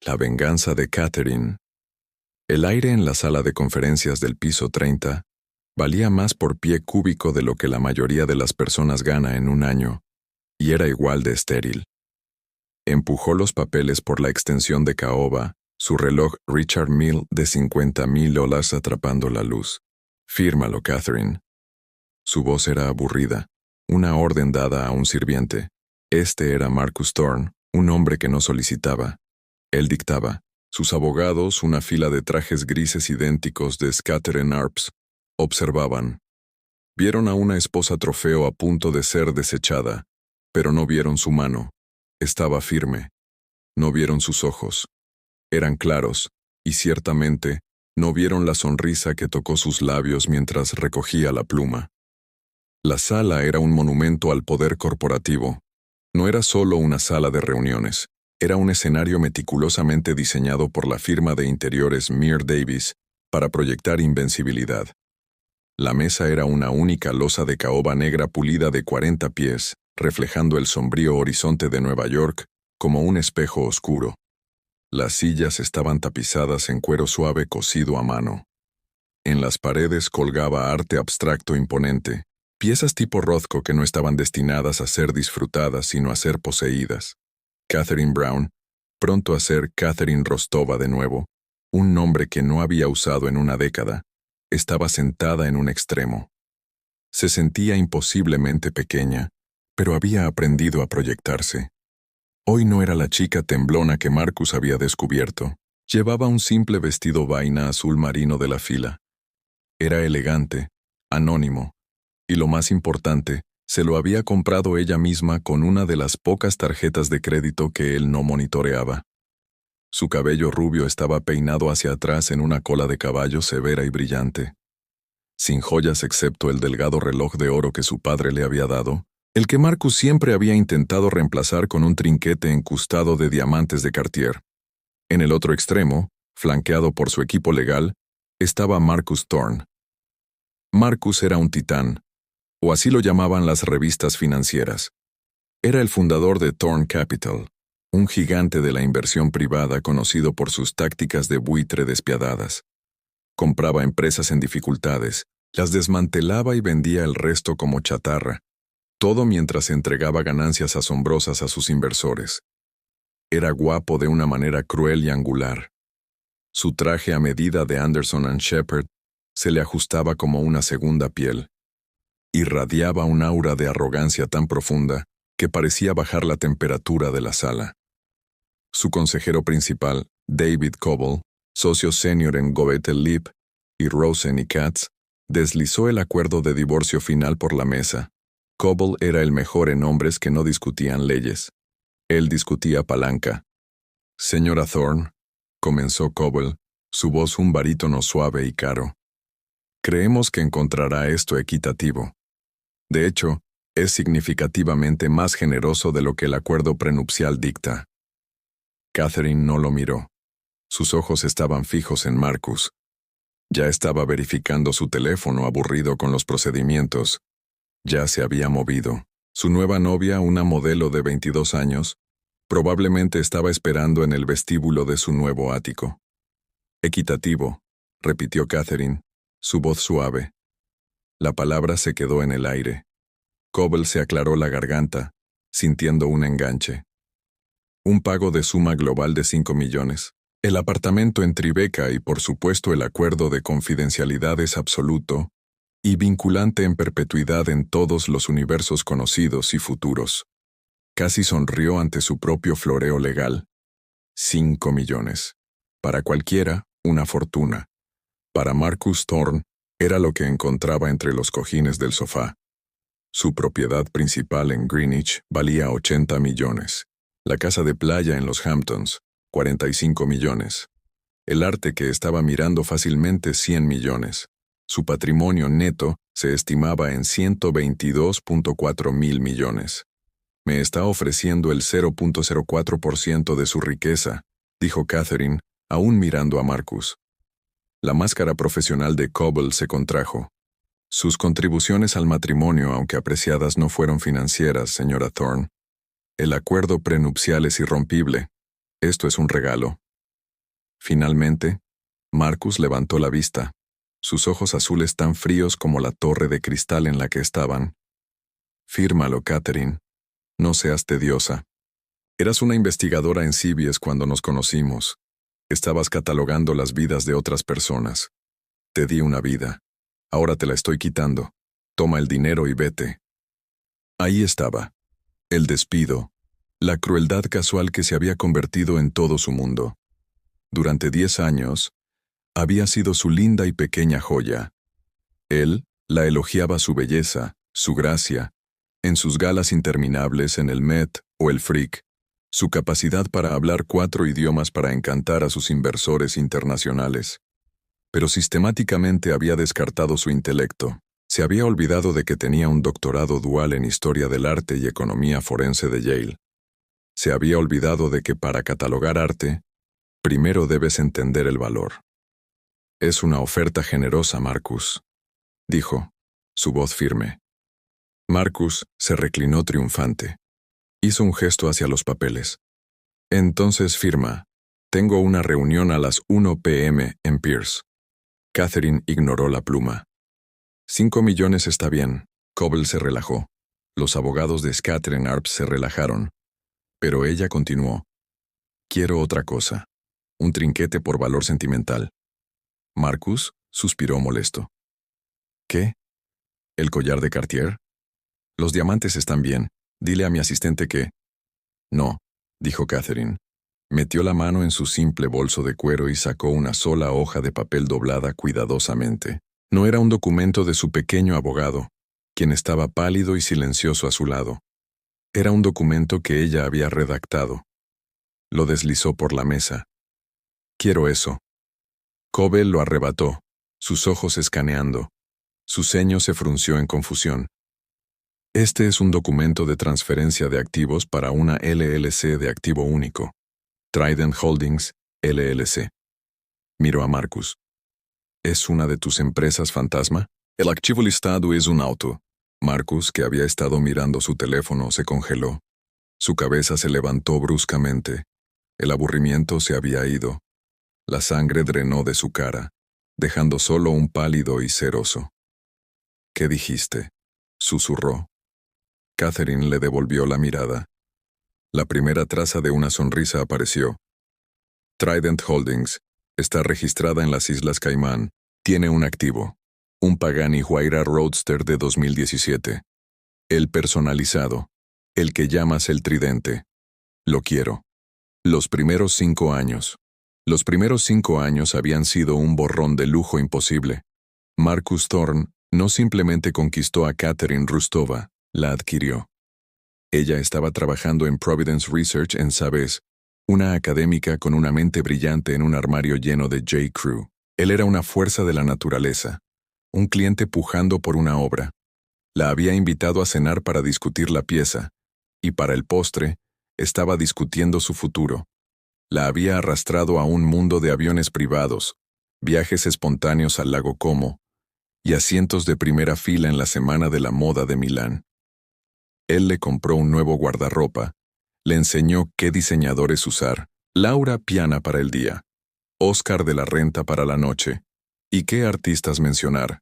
La venganza de Catherine. El aire en la sala de conferencias del piso 30 valía más por pie cúbico de lo que la mayoría de las personas gana en un año, y era igual de estéril. Empujó los papeles por la extensión de caoba, su reloj Richard Mille de $50,000 atrapando la luz. «Fírmalo, Catherine». Su voz era aburrida, una orden dada a un sirviente. Este era Marcus Thorne, un hombre que no solicitaba. Él dictaba. Sus abogados, una fila de trajes grises idénticos de Scattered Arps, observaban. Vieron a una esposa trofeo a punto de ser desechada, pero no vieron su mano. Estaba firme. No vieron sus ojos. Eran claros, y ciertamente, no vieron la sonrisa que tocó sus labios mientras recogía la pluma. La sala era un monumento al poder corporativo. No era solo una sala de reuniones. Era un escenario meticulosamente diseñado por la firma de interiores Mir Davis para proyectar invencibilidad. La mesa era una única losa de caoba negra pulida de 40 pies, reflejando el sombrío horizonte de Nueva York como un espejo oscuro. Las sillas estaban tapizadas en cuero suave cosido a mano. En las paredes colgaba arte abstracto imponente, piezas tipo Rothko que no estaban destinadas a ser disfrutadas sino a ser poseídas. Catherine Brown, pronto a ser Catherine Rostova de nuevo, un nombre que no había usado en una década, estaba sentada en un extremo. Se sentía imposiblemente pequeña, pero había aprendido a proyectarse. Hoy no era la chica temblona que Marcus había descubierto. Llevaba un simple vestido vaina azul marino de la fila. Era elegante, anónimo, y lo más importante, se lo había comprado ella misma con una de las pocas tarjetas de crédito que él no monitoreaba. Su cabello rubio estaba peinado hacia atrás en una cola de caballo severa y brillante. Sin joyas excepto el delgado reloj de oro que su padre le había dado, el que Marcus siempre había intentado reemplazar con un trinquete encustado de diamantes de Cartier. En el otro extremo, flanqueado por su equipo legal, estaba Marcus Thorne. Marcus era un titán, o así lo llamaban las revistas financieras. Era el fundador de Thorne Capital, un gigante de la inversión privada conocido por sus tácticas de buitre despiadadas. Compraba empresas en dificultades, las desmantelaba y vendía el resto como chatarra, todo mientras entregaba ganancias asombrosas a sus inversores. Era guapo de una manera cruel y angular. Su traje a medida de Anderson and Shepard se le ajustaba como una segunda piel. Irradiaba un aura de arrogancia tan profunda que parecía bajar la temperatura de la sala. Su consejero principal, David Coble, socio senior en Goethe Lip y Rosen y Katz, deslizó el acuerdo de divorcio final por la mesa. Coble era el mejor en hombres que no discutían leyes. Él discutía palanca. «Señora Thorne», comenzó Coble, su voz un barítono suave y caro. «Creemos que encontrará esto equitativo. De hecho, es significativamente más generoso de lo que el acuerdo prenupcial dicta». Catherine no lo miró. Sus ojos estaban fijos en Marcus. Ya estaba verificando su teléfono aburrido con los procedimientos. Ya se había movido. Su nueva novia, una modelo de 22 años, probablemente estaba esperando en el vestíbulo de su nuevo ático. «Equitativo», repitió Catherine, su voz suave. La palabra se quedó en el aire. Coble se aclaró la garganta, sintiendo un enganche. Un pago de suma global de 5 millones. El apartamento en Tribeca y por supuesto el acuerdo de confidencialidad es absoluto y vinculante en perpetuidad en todos los universos conocidos y futuros. Casi sonrió ante su propio floreo legal. 5 millones. Para cualquiera, una fortuna. Para Marcus Thorne, era lo que encontraba entre los cojines del sofá. Su propiedad principal en Greenwich valía 80 millones. La casa de playa en los Hamptons, 45 millones. El arte que estaba mirando fácilmente 100 millones. Su patrimonio neto se estimaba en 122.4 mil millones. «Me está ofreciendo el 0.04% de su riqueza», dijo Catherine, aún mirando a Marcus. La máscara profesional de Coble se contrajo. «Sus contribuciones al matrimonio, aunque apreciadas, no fueron financieras, señora Thorne. El acuerdo prenupcial es irrompible. Esto es un regalo. Finalmente, Marcus levantó la vista, sus ojos azules tan fríos como la torre de cristal en la que estaban. Fírmalo, Catherine. No seas tediosa. Eras una investigadora en CBS cuando nos conocimos. Estabas catalogando las vidas de otras personas. Te di una vida. Ahora te la estoy quitando. Toma el dinero y vete. Ahí estaba. El despido. La crueldad casual que se había convertido en todo su mundo. Durante 10 años, había sido su linda y pequeña joya. Él la elogiaba su belleza, su gracia, en sus galas interminables en el Met o el Frick, su capacidad para hablar 4 idiomas para encantar a sus inversores internacionales. Pero sistemáticamente había descartado su intelecto. Se había olvidado de que tenía un doctorado dual en Historia del Arte y Economía Forense de Yale. Se había olvidado de que para catalogar arte, primero debes entender el valor. Es una oferta generosa, Marcus, dijo, su voz firme. Marcus se reclinó triunfante. Hizo un gesto hacia los papeles. Entonces firma. Tengo una reunión a las 1 p.m. en Pierce. Catherine ignoró la pluma. 5 millones está bien. Coble se relajó. Los abogados de Scatterton Arps se relajaron. Pero ella continuó. Quiero otra cosa. Un trinquete por valor sentimental. Marcus suspiró molesto. ¿Qué? ¿El collar de Cartier? Los diamantes están bien. Dile a mi asistente que... No, dijo Catherine. Metió la mano en su simple bolso de cuero y sacó una sola hoja de papel doblada cuidadosamente. No era un documento de su pequeño abogado, quien estaba pálido y silencioso a su lado. Era un documento que ella había redactado. Lo deslizó por la mesa. Quiero eso. Coble lo arrebató, sus ojos escaneando. Su ceño se frunció en confusión. Este es un documento de transferencia de activos para una LLC de activo único. Trident Holdings, LLC. Miró a Marcus. ¿Es una de tus empresas fantasma? El archivo listado es un auto. Marcus, que había estado mirando su teléfono, se congeló. Su cabeza se levantó bruscamente. El aburrimiento se había ido. La sangre drenó de su cara, dejando solo un pálido y ceroso. ¿Qué dijiste?, susurró. Catherine le devolvió la mirada. La primera traza de una sonrisa apareció. Trident Holdings está registrada en las Islas Caimán. Tiene un activo. Un Pagani Huayra Roadster de 2017. El personalizado. El que llamas el tridente. Lo quiero. Los primeros 5 años. Los primeros 5 años habían sido un borrón de lujo imposible. Marcus Thorne no simplemente conquistó a Catherine Rustova, la adquirió. Ella estaba trabajando en Providence Research en Sabes, una académica con una mente brillante en un armario lleno de J. Crew. Él era una fuerza de la naturaleza, un cliente pujando por una obra. La había invitado a cenar para discutir la pieza, y para el postre, estaba discutiendo su futuro. La había arrastrado a un mundo de aviones privados, viajes espontáneos al lago Como, y asientos de primera fila en la Semana de la Moda de Milán. Él le compró un nuevo guardarropa, le enseñó qué diseñadores usar, Laura Piana para el día, Oscar de la Renta para la noche, y qué artistas mencionar.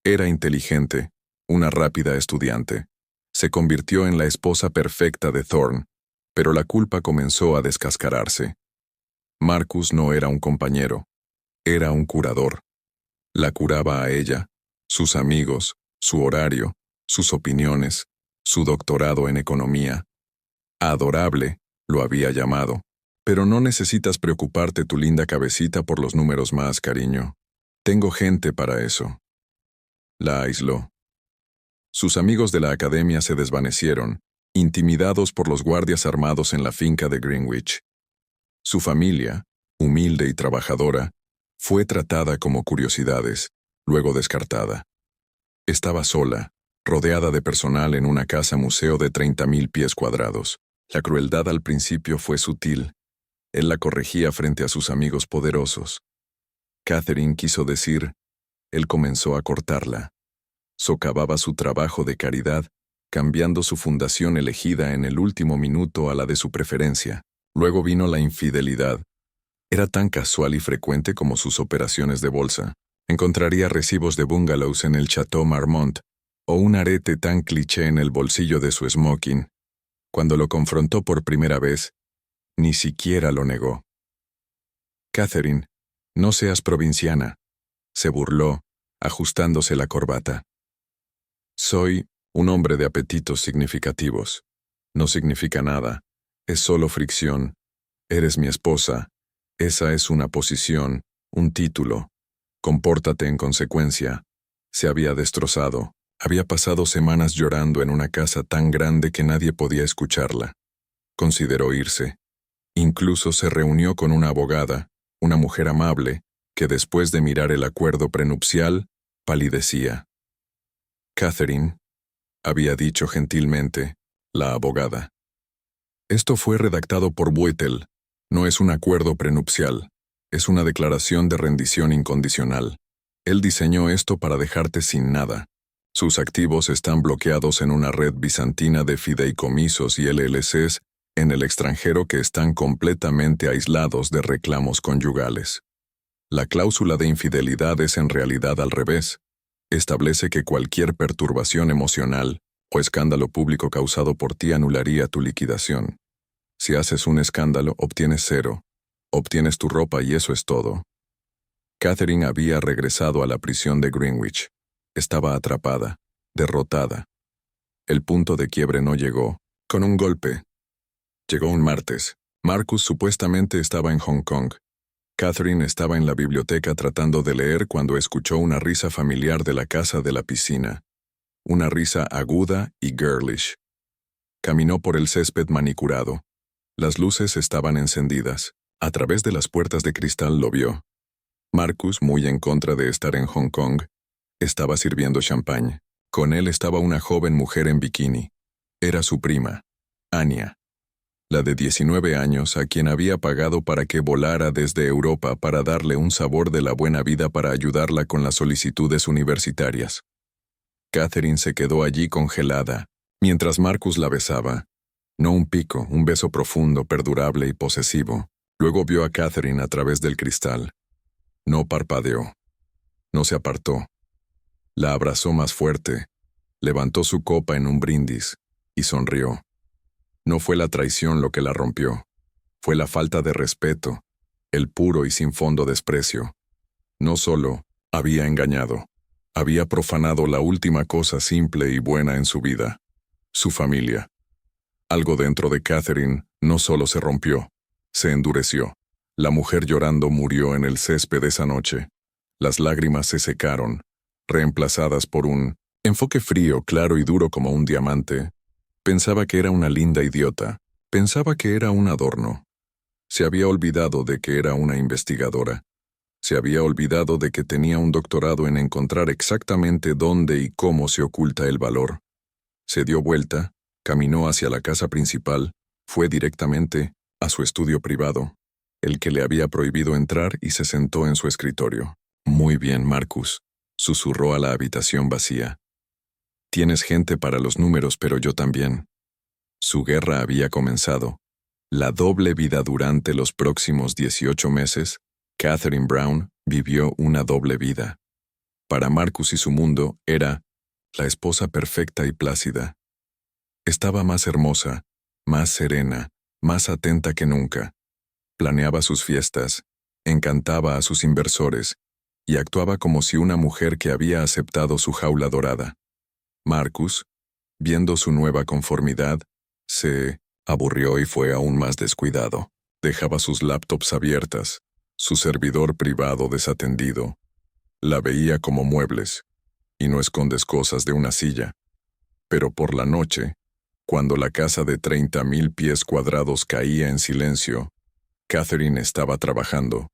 Era inteligente, una rápida estudiante. Se convirtió en la esposa perfecta de Thorne, pero la culpa comenzó a descascararse. Marcus no era un compañero, era un curador. La curaba a ella, sus amigos, su horario, sus opiniones, su doctorado en economía. Adorable, lo había llamado. Pero no necesitas preocuparte tu linda cabecita por los números más, cariño. Tengo gente para eso. La aisló. Sus amigos de la academia se desvanecieron, intimidados por los guardias armados en la finca de Greenwich. Su familia, humilde y trabajadora, fue tratada como curiosidades, luego descartada. Estaba sola, rodeada de personal en una casa museo de 30.000 pies cuadrados. La crueldad al principio fue sutil. Él la corregía frente a sus amigos poderosos. Catherine quiso decir, él comenzó a cortarla. Socavaba su trabajo de caridad, cambiando su fundación elegida en el último minuto a la de su preferencia. Luego vino la infidelidad. Era tan casual y frecuente como sus operaciones de bolsa. Encontraría recibos de bungalows en el Chateau Marmont o un arete tan cliché en el bolsillo de su smoking. Cuando lo confrontó por primera vez, ni siquiera lo negó. «Catherine, no seas provinciana», se burló, ajustándose la corbata. «Soy un hombre de apetitos significativos. No significa nada, es solo fricción. Eres mi esposa. Esa es una posición, un título. Compórtate en consecuencia». Se había destrozado. Había pasado semanas llorando en una casa tan grande que nadie podía escucharla. Consideró irse. Incluso se reunió con una abogada, una mujer amable, que después de mirar el acuerdo prenupcial, palidecía. «Catherine», había dicho gentilmente, la abogada. «Esto fue redactado por Boetel. No es un acuerdo prenupcial. Es una declaración de rendición incondicional. Él diseñó esto para dejarte sin nada. Sus activos están bloqueados en una red bizantina de fideicomisos y LLCs en el extranjero que están completamente aislados de reclamos conyugales. La cláusula de infidelidad es en realidad al revés. Establece que cualquier perturbación emocional o escándalo público causado por ti anularía tu liquidación. Si haces un escándalo, obtienes 0. Obtienes tu ropa y eso es todo». Catherine había regresado a la prisión de Greenwich. Estaba atrapada, derrotada. El punto de quiebre no llegó, con un golpe. Llegó un martes. Marcus supuestamente estaba en Hong Kong. Catherine estaba en la biblioteca tratando de leer cuando escuchó una risa familiar de la casa de la piscina. Una risa aguda y girlish. Caminó por el césped manicurado. Las luces estaban encendidas. A través de las puertas de cristal lo vio. Marcus, muy en contra de estar en Hong Kong, estaba sirviendo champán. Con él estaba una joven mujer en bikini. Era su prima, Anya, la de 19 años a quien había pagado para que volara desde Europa para darle un sabor de la buena vida para ayudarla con las solicitudes universitarias. Catherine se quedó allí congelada, mientras Marcus la besaba. No un pico, un beso profundo, perdurable y posesivo. Luego vio a Catherine a través del cristal. No parpadeó. No se apartó. La abrazó más fuerte, levantó su copa en un brindis y sonrió. No fue la traición lo que la rompió. Fue la falta de respeto, el puro y sin fondo desprecio. No solo había engañado, había profanado la última cosa simple y buena en su vida, su familia. Algo dentro de Catherine no solo se rompió, se endureció. La mujer llorando murió en el césped esa noche. Las lágrimas se secaron, reemplazadas por un enfoque frío, claro y duro como un diamante. Pensaba que era una linda idiota. Pensaba que era un adorno. Se había olvidado de que era una investigadora. Se había olvidado de que tenía un doctorado en encontrar exactamente dónde y cómo se oculta el valor. Se dio vuelta, caminó hacia la casa principal, fue directamente a su estudio privado, el que le había prohibido entrar, y se sentó en su escritorio. «Muy bien, Marcus», susurró a la habitación vacía. «Tienes gente para los números, pero yo también». Su guerra había comenzado. La doble vida durante los próximos 18 meses, Catherine Brown vivió una doble vida. Para Marcus y su mundo era la esposa perfecta y plácida. Estaba más hermosa, más serena, más atenta que nunca. Planeaba sus fiestas, encantaba a sus inversores y actuaba como si una mujer que había aceptado su jaula dorada. Marcus, viendo su nueva conformidad, se aburrió y fue aún más descuidado. Dejaba sus laptops abiertas, su servidor privado desatendido. La veía como muebles, y no escondes cosas de una silla. Pero por la noche, cuando la casa de 30,000 pies cuadrados caía en silencio, Catherine estaba trabajando.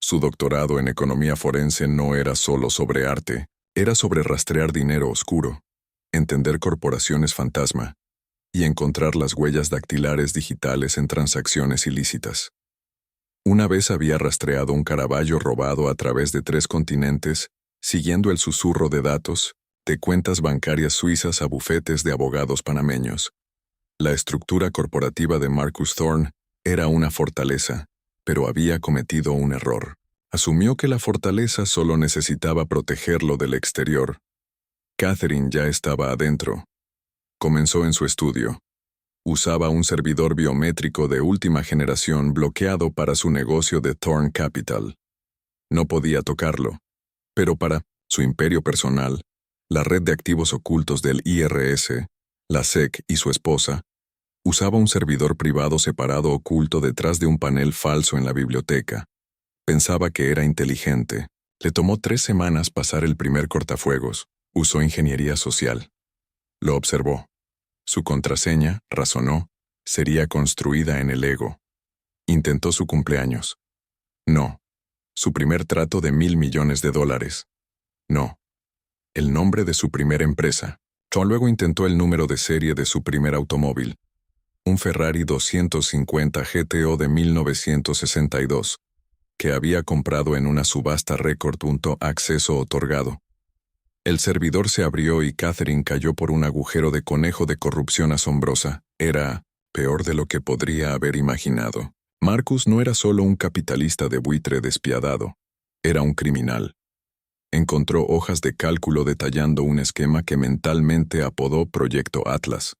Su doctorado en economía forense no era solo sobre arte, era sobre rastrear dinero oscuro, entender corporaciones fantasma y encontrar las huellas dactilares digitales en transacciones ilícitas. Una vez había rastreado un Caravaggio robado a través de 3 continentes, siguiendo el susurro de datos, de cuentas bancarias suizas a bufetes de abogados panameños. La estructura corporativa de Marcus Thorne era una fortaleza, pero había cometido un error. Asumió que la fortaleza solo necesitaba protegerlo del exterior. Catherine ya estaba adentro. Comenzó en su estudio. Usaba un servidor biométrico de última generación bloqueado para su negocio de Thorn Capital. No podía tocarlo, pero para su imperio personal, la red de activos ocultos del IRS, la SEC y su esposa, usaba un servidor privado separado oculto detrás de un panel falso en la biblioteca. Pensaba que era inteligente. Le tomó 3 semanas pasar el primer cortafuegos. Usó ingeniería social. Lo observó. Su contraseña, razonó, sería construida en el ego. Intentó su cumpleaños. No. Su primer trato de $1,000 millones. No. El nombre de su primera empresa. Luego intentó el número de serie de su primer automóvil. Un Ferrari 250 GTO de 1962, que había comprado en una subasta récord. Acceso otorgado. El servidor se abrió y Catherine cayó por un agujero de conejo de corrupción asombrosa. Era peor de lo que podría haber imaginado. Marcus no era solo un capitalista de buitre despiadado, era un criminal. Encontró hojas de cálculo detallando un esquema que mentalmente apodó Proyecto Atlas.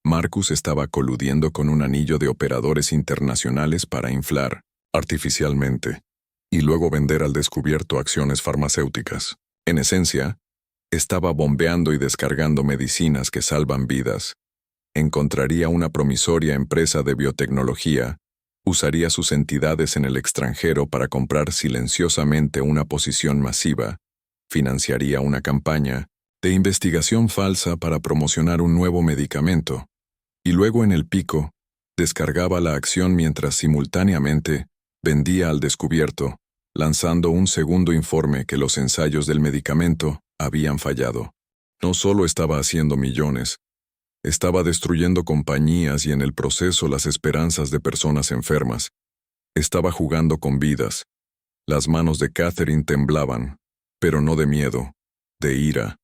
Marcus estaba coludiendo con un anillo de operadores internacionales para inflar, artificialmente, y luego vender al descubierto acciones farmacéuticas. En esencia, estaba bombeando y descargando medicinas que salvan vidas. Encontraría una promisoria empresa de biotecnología, usaría sus entidades en el extranjero para comprar silenciosamente una posición masiva, financiaría una campaña de investigación falsa para promocionar un nuevo medicamento, y luego en el pico, descargaba la acción mientras simultáneamente vendía al descubierto, lanzando un segundo informe que los ensayos del medicamento habían fallado. No solo estaba haciendo millones, estaba destruyendo compañías y en el proceso las esperanzas de personas enfermas. Estaba jugando con vidas. Las manos de Catherine temblaban, pero no de miedo, de ira.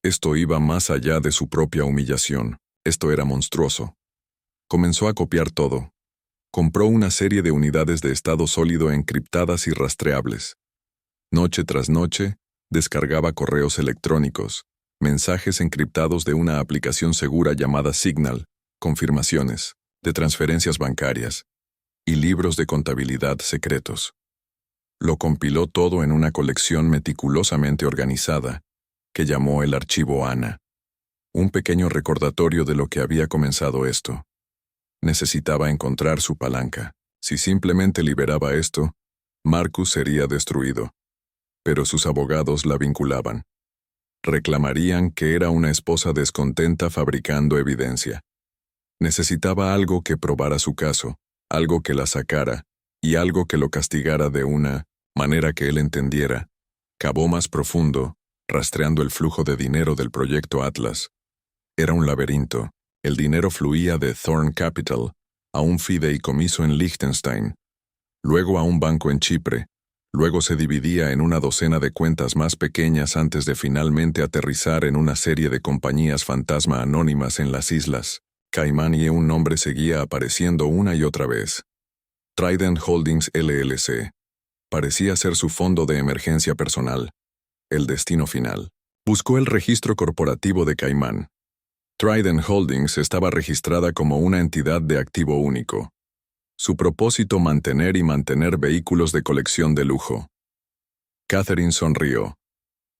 Esto iba más allá de su propia humillación. Esto era monstruoso. Comenzó a copiar todo. Compró una serie de unidades de estado sólido encriptadas y rastreables. Noche tras noche, descargaba correos electrónicos, mensajes encriptados de una aplicación segura llamada Signal, confirmaciones, de transferencias bancarias, y libros de contabilidad secretos. Lo compiló todo en una colección meticulosamente organizada, que llamó el archivo Ana. Un pequeño recordatorio de lo que había comenzado esto. Necesitaba encontrar su palanca. Si simplemente liberaba esto, Marcus sería destruido. Pero sus abogados la vinculaban. Reclamarían que era una esposa descontenta fabricando evidencia. Necesitaba algo que probara su caso, algo que la sacara, y algo que lo castigara de una manera que él entendiera. Cavó más profundo, rastreando el flujo de dinero del proyecto Atlas. Era un laberinto. El dinero fluía de Thorn Capital a un fideicomiso en Liechtenstein, luego a un banco en Chipre, luego se dividía en una docena de cuentas más pequeñas antes de finalmente aterrizar en una serie de compañías fantasma anónimas en las islas Caimán y un nombre seguía apareciendo una y otra vez. Trident Holdings LLC. Parecía ser su fondo de emergencia personal. El destino final. Buscó el registro corporativo de Caimán. Trident Holdings estaba registrada como una entidad de activo único. Su propósito mantener vehículos de colección de lujo. Catherine sonrió.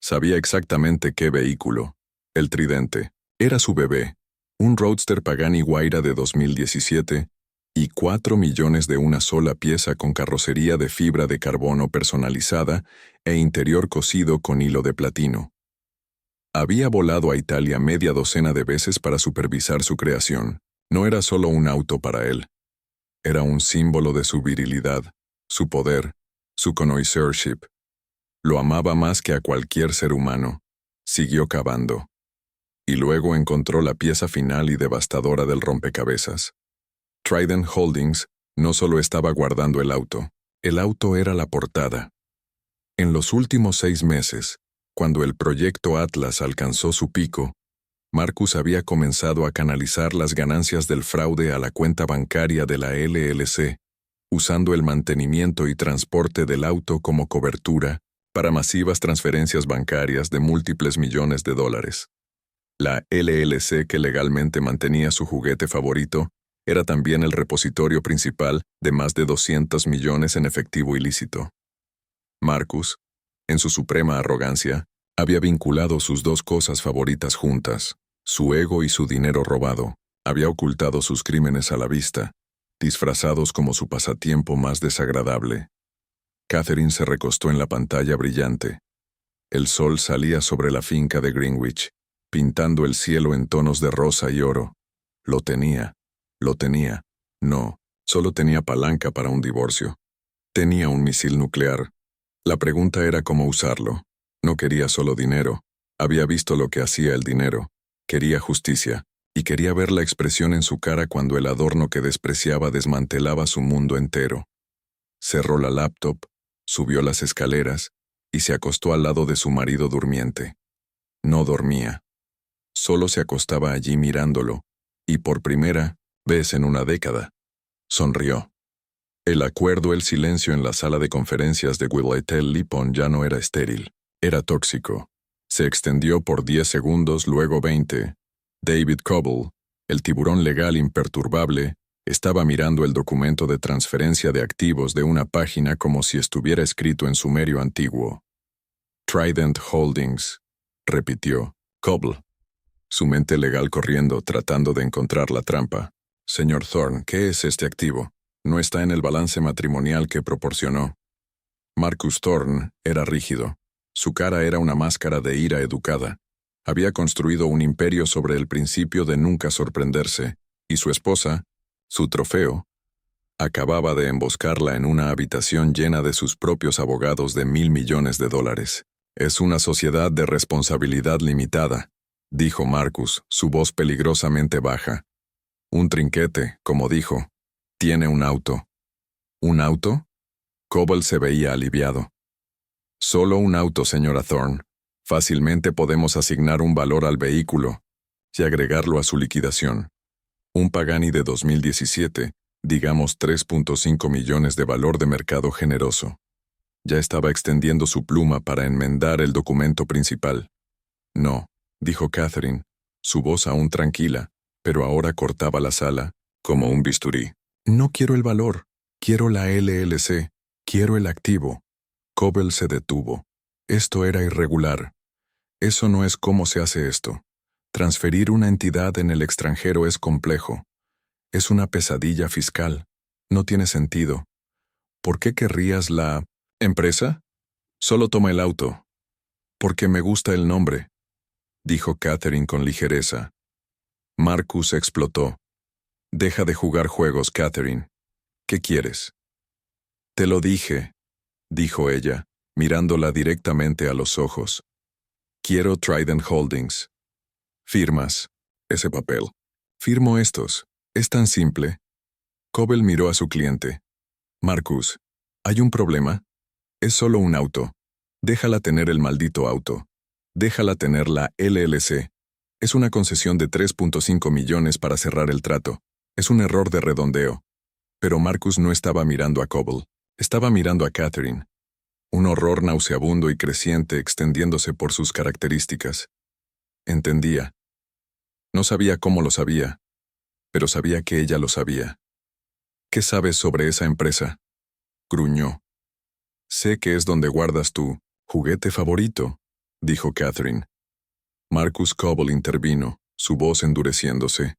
Sabía exactamente qué vehículo. El Tridente. Era su bebé. Un Roadster Pagani Huayra de 2017 y 4 millones de una sola pieza con carrocería de fibra de carbono personalizada e interior cosido con hilo de platino. Había volado a Italia media docena de veces para supervisar su creación. No era solo un auto para él. Era un símbolo de su virilidad, su poder, su connoisseurship. Lo amaba más que a cualquier ser humano. Siguió cavando. Y luego encontró la pieza final y devastadora del rompecabezas. Trident Holdings no solo estaba guardando el auto era la portada. En los últimos 6 meses, cuando el proyecto Atlas alcanzó su pico, Marcus había comenzado a canalizar las ganancias del fraude a la cuenta bancaria de la LLC, usando el mantenimiento y transporte del auto como cobertura para masivas transferencias bancarias de múltiples millones de dólares. La LLC que legalmente mantenía su juguete favorito era también el repositorio principal de más de 200 millones en efectivo ilícito. Marcus, en su suprema arrogancia, había vinculado sus dos cosas favoritas juntas, su ego y su dinero robado. Había ocultado sus crímenes a la vista, disfrazados como su pasatiempo más desagradable. Catherine se recostó en la pantalla brillante. El sol salía sobre la finca de Greenwich, pintando el cielo en tonos de rosa y oro. Lo tenía. No, solo tenía palanca para un divorcio. Tenía un misil nuclear. La pregunta era cómo usarlo. No quería solo dinero. Había visto lo que hacía el dinero. Quería justicia. Y quería ver la expresión en su cara cuando el adorno que despreciaba desmantelaba su mundo entero. Cerró la laptop, subió las escaleras y se acostó al lado de su marido durmiente. No dormía. Solo se acostaba allí mirándolo, y por primera vez en una década, sonrió. El silencio en la sala de conferencias de Willettel-Lipton ya no era estéril, era tóxico. Se extendió por 10 segundos, luego 20. David Coble, el tiburón legal imperturbable, estaba mirando el documento de transferencia de activos de una página como si estuviera escrito en sumerio antiguo. Trident Holdings, repitió Coble, su mente legal corriendo, tratando de encontrar la trampa. Señor Thorne, ¿qué es este activo? No está en el balance matrimonial que proporcionó. Marcus Thorne era rígido. Su cara era una máscara de ira educada. Había construido un imperio sobre el principio de nunca sorprenderse, y su esposa, su trofeo, acababa de emboscarla en una habitación llena de sus propios abogados de $1.000 millones. Es una sociedad de responsabilidad limitada, dijo Marcus, su voz peligrosamente baja. Un trinquete, como dijo. Tiene un auto. ¿Un auto? Coble se veía aliviado. Solo un auto, señora Thorne. Fácilmente podemos asignar un valor al vehículo y agregarlo a su liquidación. Un Pagani de 2017, digamos 3.5 millones de valor de mercado generoso. Ya estaba extendiendo su pluma para enmendar el documento principal. No, dijo Catherine, su voz aún tranquila, pero ahora cortaba la sala, como un bisturí. No quiero el valor, quiero la LLC, quiero el activo. Coble se detuvo. Esto era irregular. Eso no es cómo se hace esto. Transferir una entidad en el extranjero es complejo. Es una pesadilla fiscal. No tiene sentido. ¿Por qué querrías la empresa? Solo toma el auto. Porque me gusta el nombre, dijo Catherine con ligereza. Marcus explotó. Deja de jugar juegos, Catherine. ¿Qué quieres? Te lo dije, dijo ella, mirándola directamente a los ojos. Quiero Trident Holdings. Firmas. Ese papel. Firmo estos. Es tan simple. Coble miró a su cliente. Marcus, ¿hay un problema? Es solo un auto. Déjala tener el maldito auto. Déjala tener la LLC. Es una concesión de 3.5 millones para cerrar el trato. Es un error de redondeo. Pero Marcus no estaba mirando a Coble. Estaba mirando a Catherine. Un horror nauseabundo y creciente extendiéndose por sus características. Entendía. No sabía cómo lo sabía, pero sabía que ella lo sabía. ¿Qué sabes sobre esa empresa? Gruñó. Sé que es donde guardas tu juguete favorito, dijo Catherine. Marcus Coble intervino, su voz endureciéndose.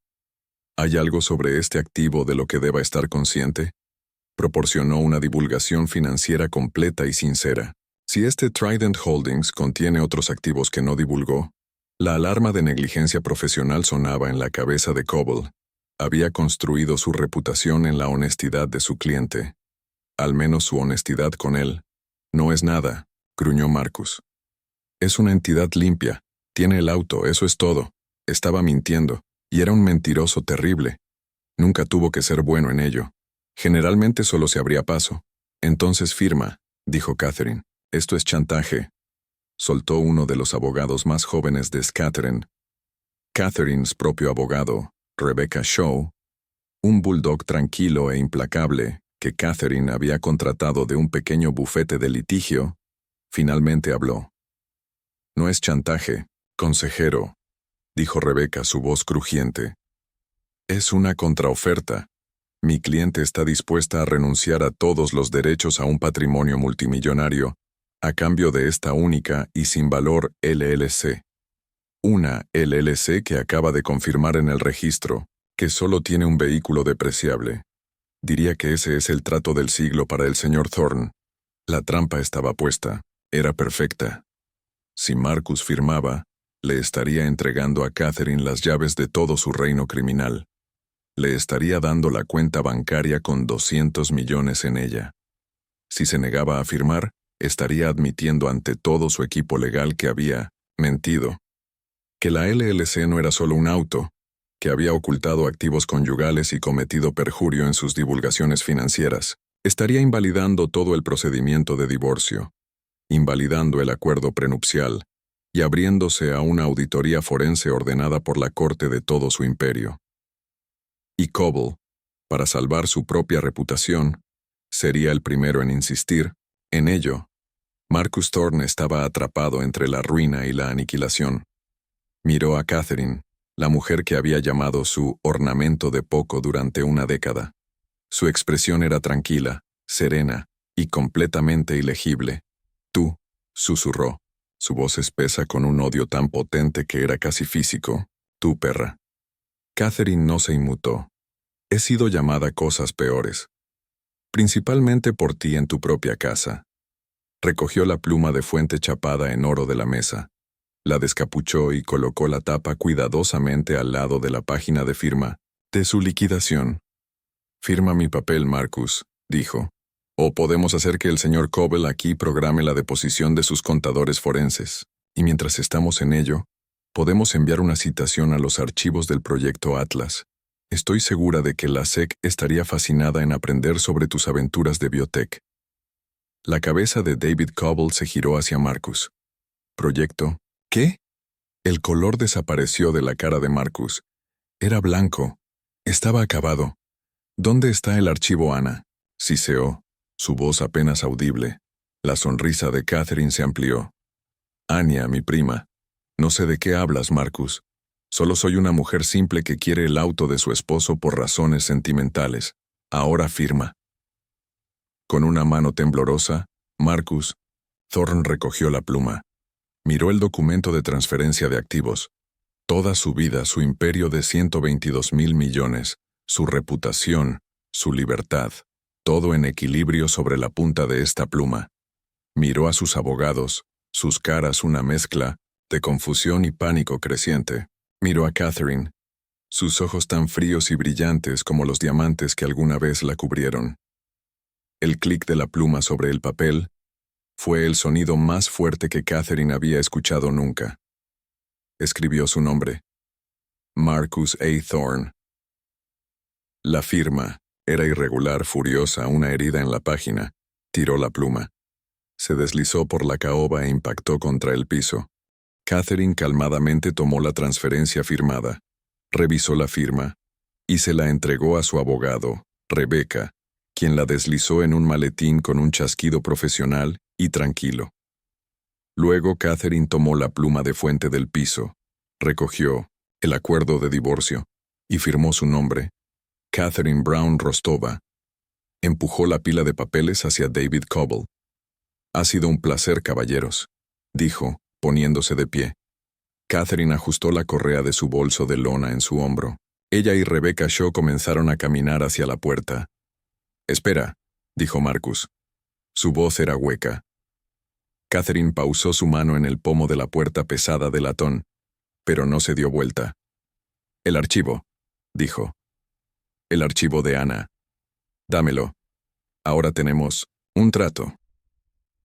¿Hay algo sobre este activo de lo que deba estar consciente? Proporcionó una divulgación financiera completa y sincera. Si este Trident Holdings contiene otros activos que no divulgó, la alarma de negligencia profesional sonaba en la cabeza de Coble. Había construido su reputación en la honestidad de su cliente. Al menos su honestidad con él. No es nada, gruñó Marcus. Es una entidad limpia. Tiene el auto, eso es todo. Estaba mintiendo, y era un mentiroso terrible. Nunca tuvo que ser bueno en ello. Generalmente solo se abría paso. Entonces firma, dijo Catherine. Esto es chantaje. Soltó uno de los abogados más jóvenes de Scatteren. Catherine's propio abogado, Rebecca Shaw, un bulldog tranquilo e implacable, que Catherine había contratado de un pequeño bufete de litigio, finalmente habló. «No es chantaje, consejero», dijo Rebecca, su voz crujiente. «Es una contraoferta. Mi cliente está dispuesta a renunciar a todos los derechos a un patrimonio multimillonario a cambio de esta única y sin valor LLC. Una LLC que acaba de confirmar en el registro que solo tiene un vehículo depreciable. Diría que ese es el trato del siglo para el señor Thorne. La trampa estaba puesta. Era perfecta. Si Marcus firmaba, le estaría entregando a Catherine las llaves de todo su reino criminal. Le estaría dando la cuenta bancaria con 200 millones en ella. Si se negaba a firmar, estaría admitiendo ante todo su equipo legal que había mentido. Que la LLC no era solo un auto, que había ocultado activos conyugales y cometido perjurio en sus divulgaciones financieras. Estaría invalidando todo el procedimiento de divorcio, invalidando el acuerdo prenupcial y abriéndose a una auditoría forense ordenada por la corte de todo su imperio. Y Coble, para salvar su propia reputación, sería el primero en insistir en ello. Marcus Thorne estaba atrapado entre la ruina y la aniquilación. Miró a Catherine, la mujer que había llamado su ornamento de poco durante una década. Su expresión era tranquila, serena y completamente ilegible. «Tú», susurró, su voz espesa con un odio tan potente que era casi físico. «Tú, perra». Catherine no se inmutó. «He sido llamada cosas peores. Principalmente por ti en tu propia casa». Recogió la pluma de fuente chapada en oro de la mesa. La descapuchó y colocó la tapa cuidadosamente al lado de la página de firma de su liquidación. «Firma mi papel, Marcus», dijo. «O podemos hacer que el señor Coble aquí programe la deposición de sus contadores forenses. Y mientras estamos en ello, podemos enviar una citación a los archivos del proyecto Atlas. Estoy segura de que la SEC estaría fascinada en aprender sobre tus aventuras de biotech». La cabeza de David Coble se giró hacia Marcus. «¿Proyecto? ¿Qué?». El color desapareció de la cara de Marcus. Era blanco. Estaba acabado. «¿Dónde está el archivo, Ana?», siseó, su voz apenas audible. La sonrisa de Catherine se amplió. «Anya, mi prima. No sé de qué hablas, Marcus. Solo soy una mujer simple que quiere el auto de su esposo por razones sentimentales. Ahora firma». Con una mano temblorosa, Marcus Thorne recogió la pluma. Miró el documento de transferencia de activos. Toda su vida, su imperio de 122,000 millones, su reputación, su libertad, todo en equilibrio sobre la punta de esta pluma. Miró a sus abogados, sus caras una mezcla de confusión y pánico creciente. Miró a Catherine, sus ojos tan fríos y brillantes como los diamantes que alguna vez la cubrieron. El clic de la pluma sobre el papel fue el sonido más fuerte que Catherine había escuchado nunca. Escribió su nombre. Marcus A. Thorne. La firma era irregular, furiosa, una herida en la página. Tiró la pluma. Se deslizó por la caoba e impactó contra el piso. Catherine calmadamente tomó la transferencia firmada, revisó la firma y se la entregó a su abogado, Rebecca, quien la deslizó en un maletín con un chasquido profesional y tranquilo. Luego Catherine tomó la pluma de fuente del piso, recogió el acuerdo de divorcio y firmó su nombre, Catherine Brown Rostova. Empujó la pila de papeles hacia David Coble. «Ha sido un placer, caballeros», dijo, poniéndose de pie. Catherine ajustó la correa de su bolso de lona en su hombro. Ella y Rebecca Shaw comenzaron a caminar hacia la puerta. «Espera», dijo Marcus. Su voz era hueca. Catherine pausó su mano en el pomo de la puerta pesada de latón, pero no se dio vuelta. «El archivo», dijo. «El archivo de Ana. Dámelo. Ahora tenemos un trato».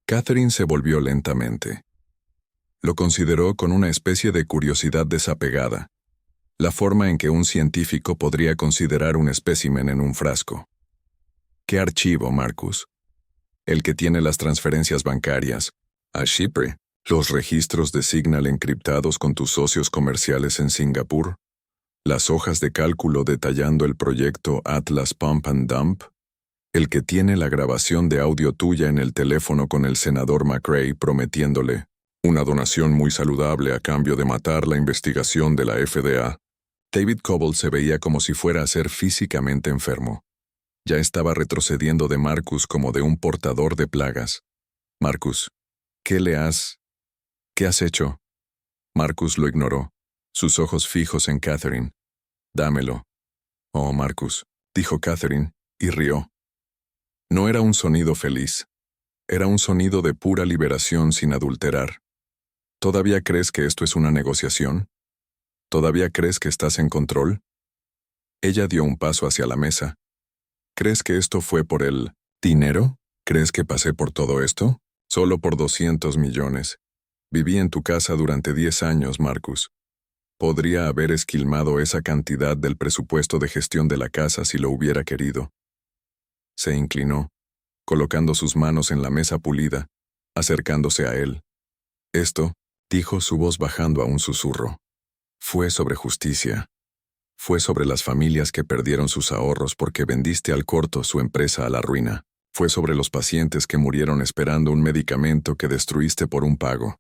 Catherine se volvió lentamente. Lo consideró con una especie de curiosidad desapegada, la forma en que un científico podría considerar un espécimen en un frasco. «¿Qué archivo, Marcus?» «El que tiene las transferencias bancarias a Chypre, los registros de Signal encriptados con tus socios comerciales en Singapur, las hojas de cálculo detallando el proyecto Atlas Pump and Dump, El que tiene la grabación de audio tuya en el teléfono con el senador McRae prometiéndole una donación muy saludable a cambio de matar la investigación de la FDA. David Coble se veía como si fuera a ser físicamente enfermo. Ya estaba retrocediendo de Marcus como de un portador de plagas. Marcus, ¿qué has hecho? Marcus lo ignoró, sus ojos fijos en Catherine. Dámelo. Oh, Marcus, dijo Catherine, y rió. No era un sonido feliz. Era un sonido de pura liberación sin adulterar. ¿Todavía crees que esto es una negociación? ¿Todavía crees que estás en control? Ella dio un paso hacia la mesa. ¿Crees que esto fue por el dinero? ¿Crees que pasé por todo esto? Solo por 200 millones. Viví en tu casa durante 10 años, Marcus. Podría haber esquilmado esa cantidad del presupuesto de gestión de la casa si lo hubiera querido. Se inclinó, colocando sus manos en la mesa pulida, acercándose a él. Esto, dijo su voz bajando a un susurro, fue sobre justicia. Fue sobre las familias que perdieron sus ahorros porque vendiste al corto su empresa a la ruina. Fue sobre los pacientes que murieron esperando un medicamento que destruiste por un pago.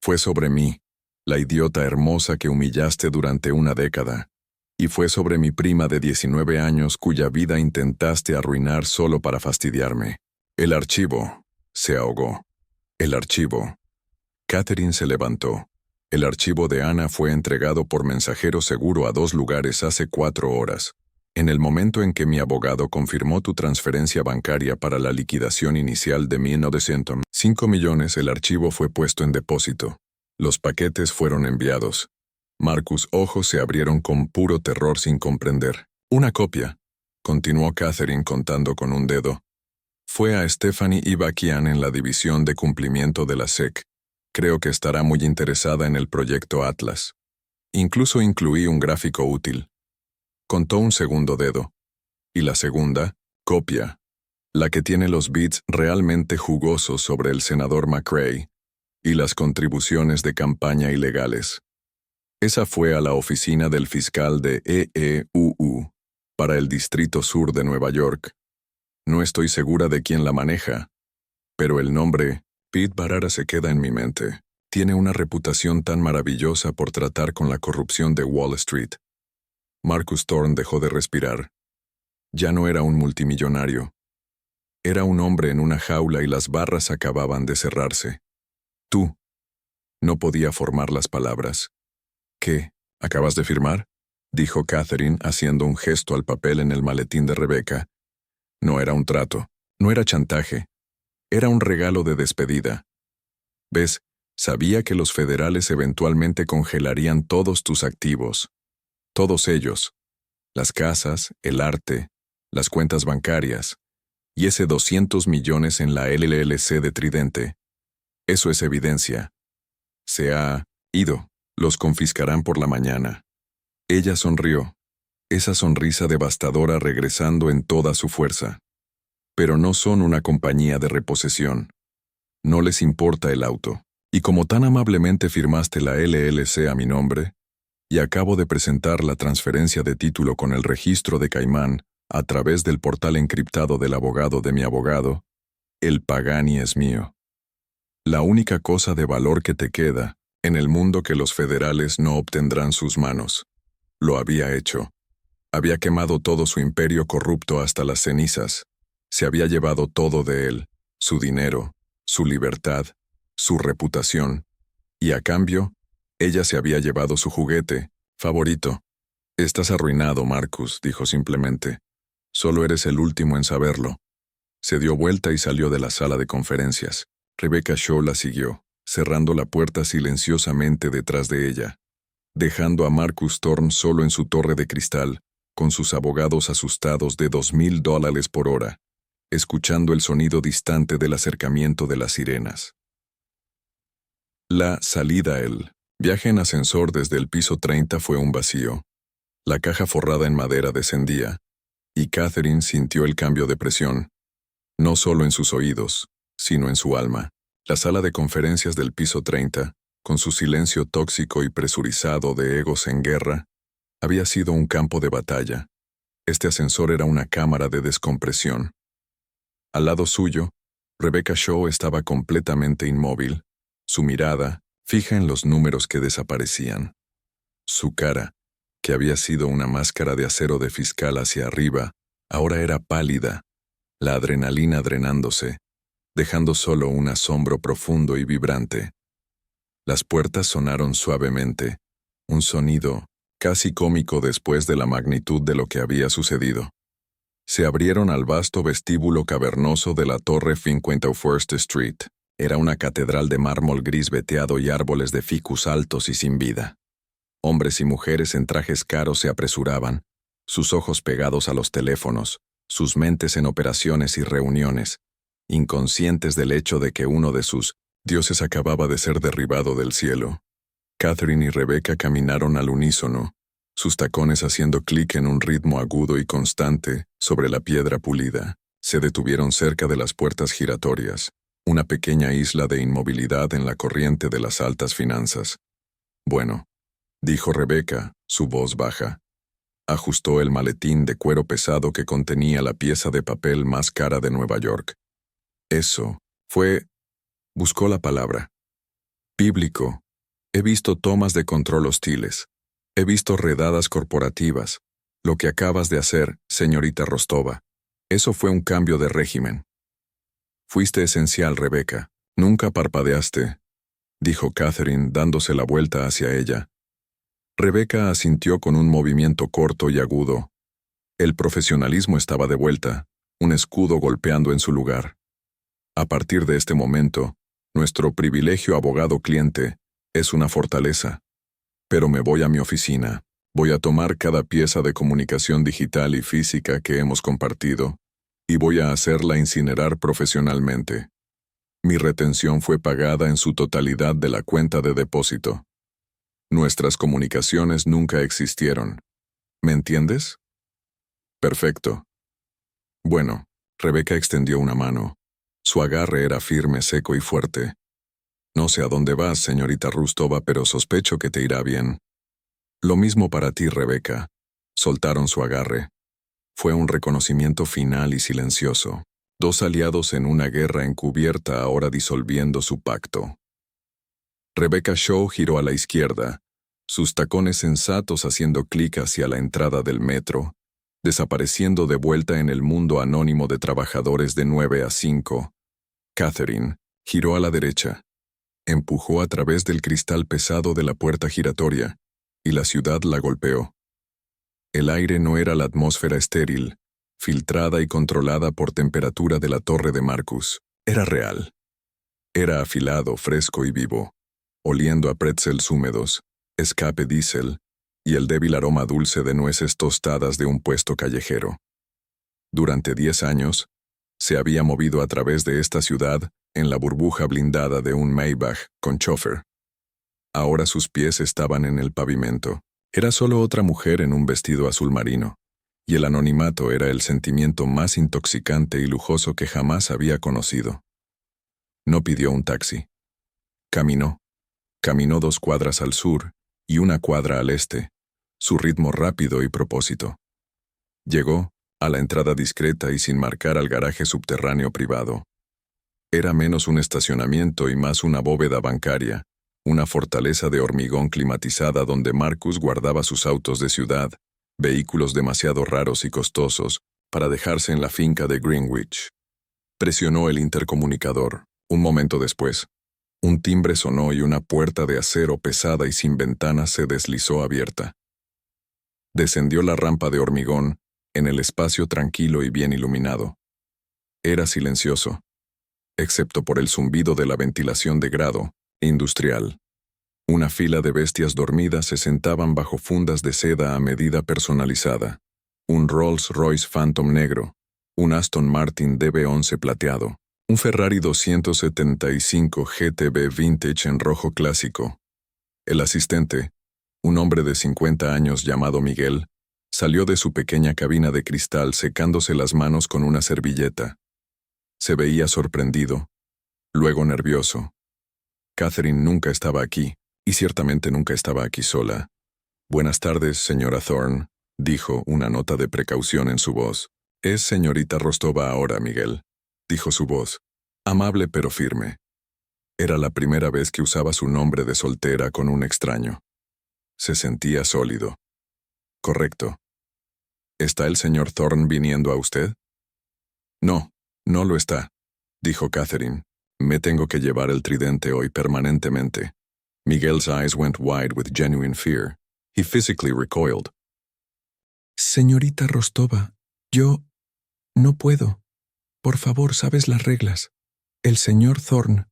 Fue sobre mí, la idiota hermosa que humillaste durante una década. Y fue sobre mi prima de 19 años cuya vida intentaste arruinar solo para fastidiarme. El archivo se ahogó. El archivo. Catherine se levantó. El archivo de Ana fue entregado por mensajero seguro a 2 lugares hace 4 horas. En el momento en que mi abogado confirmó tu transferencia bancaria para la liquidación inicial de 1.905 millones, el archivo fue puesto en depósito. Los paquetes fueron enviados. Marcus' ojos se abrieron con puro terror sin comprender. Una copia, continuó Catherine contando con un dedo. Fue a Stephanie Ibakian en la división de cumplimiento de la SEC. Creo que estará muy interesada en el proyecto Atlas. Incluso incluí un gráfico útil. Contó un segundo dedo. Y la segunda, copia, la que tiene los bits realmente jugosos sobre el senador McRae y las contribuciones de campaña ilegales. Esa fue a la oficina del fiscal de EEUU para el Distrito Sur de Nueva York. No estoy segura de quién la maneja, pero el nombre Pete Bharara se queda en mi mente. Tiene una reputación tan maravillosa por tratar con la corrupción de Wall Street. Marcus Thorne dejó de respirar. Ya no era un multimillonario. Era un hombre en una jaula y las barras acababan de cerrarse. Tú. No podía formar las palabras. ¿Qué? ¿Acabas de firmar? Dijo Catherine haciendo un gesto al papel en el maletín de Rebecca. No era un trato, no era chantaje. Era un regalo de despedida. ¿Ves? Sabía que los federales eventualmente congelarían todos tus activos. Todos ellos. Las casas, el arte, las cuentas bancarias. Y ese 200 millones en la LLC de Tridente. Eso es evidencia. Se ha ido. Los confiscarán por la mañana. Ella sonrió, esa sonrisa devastadora regresando en toda su fuerza. Pero no son una compañía de reposesión. No les importa el auto. Y como tan amablemente firmaste la LLC a mi nombre, y acabo de presentar la transferencia de título con el registro de Caimán a través del portal encriptado del abogado de mi abogado, el Pagani es mío. La única cosa de valor que te queda en el mundo que los federales no obtendrán sus manos. Lo había hecho. Había quemado todo su imperio corrupto hasta las cenizas. Se había llevado todo de él, su dinero, su libertad, su reputación. Y a cambio, ella se había llevado su juguete favorito. Estás arruinado, Marcus, dijo simplemente. Solo eres el último en saberlo. Se dio vuelta y salió de la sala de conferencias. Rebecca Shaw la siguió, cerrando la puerta silenciosamente detrás de ella, dejando a Marcus Thorne solo en su torre de cristal, con sus abogados asustados de $2,000 por hora, escuchando el sonido distante del acercamiento de las sirenas. La salida. El viaje en ascensor desde el piso 30 fue un vacío. La caja forrada en madera descendía, y Catherine sintió el cambio de presión, no solo en sus oídos, sino en su alma. La sala de conferencias del piso 30, con su silencio tóxico y presurizado de egos en guerra, había sido un campo de batalla. Este ascensor era una cámara de descompresión. Al lado suyo, Rebecca Shaw estaba completamente inmóvil, su mirada fija en los números que desaparecían. Su cara, que había sido una máscara de acero de fiscal hacia arriba, ahora era pálida, la adrenalina drenándose, dejando solo un asombro profundo y vibrante. Las puertas sonaron suavemente, un sonido casi cómico después de la magnitud de lo que había sucedido. Se abrieron al vasto vestíbulo cavernoso de la Torre 51st Street. Era una catedral de mármol gris veteado y árboles de ficus altos y sin vida. Hombres y mujeres en trajes caros se apresuraban, sus ojos pegados a los teléfonos, sus mentes en operaciones y reuniones, inconscientes del hecho de que uno de sus dioses acababa de ser derribado del cielo. Catherine y Rebecca caminaron al unísono, sus tacones haciendo clic en un ritmo agudo y constante sobre la piedra pulida. Se detuvieron cerca de las puertas giratorias, una pequeña isla de inmovilidad en la corriente de las altas finanzas. Bueno, dijo Rebecca, su voz baja. Ajustó el maletín de cuero pesado que contenía la pieza de papel más cara de Nueva York. Eso fue... Buscó la palabra. Bíblico. He visto tomas de control hostiles. He visto redadas corporativas. Lo que acabas de hacer, señorita Rostova. Eso fue un cambio de régimen. Fuiste esencial, Rebecca. Nunca parpadeaste, dijo Catherine dándose la vuelta hacia ella. Rebecca asintió con un movimiento corto y agudo. El profesionalismo estaba de vuelta, un escudo golpeando en su lugar. A partir de este momento, nuestro privilegio abogado-cliente es una fortaleza. Pero me voy a mi oficina. Voy a tomar cada pieza de comunicación digital y física que hemos compartido y voy a hacerla incinerar profesionalmente. Mi retención fue pagada en su totalidad de la cuenta de depósito. Nuestras comunicaciones nunca existieron. ¿Me entiendes? Perfecto. Bueno, Rebecca extendió una mano. Su agarre era firme, seco y fuerte. No sé a dónde vas, señorita Rostova, pero sospecho que te irá bien. Lo mismo para ti, Rebecca. Soltaron su agarre. Fue un reconocimiento final y silencioso. Dos aliados en una guerra encubierta ahora disolviendo su pacto. Rebecca Shaw giró a la izquierda, sus tacones sensatos haciendo clic hacia la entrada del metro, desapareciendo de vuelta en el mundo anónimo de trabajadores de 9 a 5. Catherine giró a la derecha, empujó a través del cristal pesado de la puerta giratoria, y la ciudad la golpeó. El aire no era la atmósfera estéril, filtrada y controlada por temperatura de la torre de Marcus. Era real. Era afilado, fresco y vivo, oliendo a pretzels húmedos, escape diésel y el débil aroma dulce de nueces tostadas de un puesto callejero. Durante 10 años, se había movido a través de esta ciudad en la burbuja blindada de un Maybach con chofer. Ahora sus pies estaban en el pavimento. Era solo otra mujer en un vestido azul marino, y el anonimato era el sentimiento más intoxicante y lujoso que jamás había conocido. No pidió un taxi. Caminó 2 cuadras al sur y 1 cuadra al este, su ritmo rápido y propósito. Llegó a la entrada discreta y sin marcar al garaje subterráneo privado. Era menos un estacionamiento y más una bóveda bancaria, una fortaleza de hormigón climatizada donde Marcus guardaba sus autos de ciudad, vehículos demasiado raros y costosos para dejarse en la finca de Greenwich. Presionó el intercomunicador. Un momento después, un timbre sonó y una puerta de acero pesada y sin ventanas se deslizó abierta. Descendió la rampa de hormigón en el espacio tranquilo y bien iluminado. Era silencioso, excepto por el zumbido de la ventilación de grado e industrial. Una fila de bestias dormidas se sentaban bajo fundas de seda a medida personalizada. Un Rolls-Royce Phantom negro, un Aston Martin DB11 plateado, un Ferrari 275 GTB Vintage en rojo clásico. El asistente, un hombre de 50 años llamado Miguel, salió de su pequeña cabina de cristal secándose las manos con una servilleta. Se veía sorprendido, luego nervioso. Catherine nunca estaba aquí, y ciertamente nunca estaba aquí sola. «Buenas tardes, señora Thorne», dijo, una nota de precaución en su voz. «Es señorita Rostova ahora, Miguel». dijo su voz, amable pero firme. Era la primera vez que usaba su nombre de soltera con un extraño. Se sentía sólido. Correcto. ¿Está el señor Thorne viniendo a usted? No, no lo está, dijo Catherine. Me tengo que llevar el tridente hoy permanentemente. Miguel's eyes went wide with genuine fear. He physically recoiled. Señorita Rostova, yo no puedo. Por favor, sabes las reglas. El señor Thorne.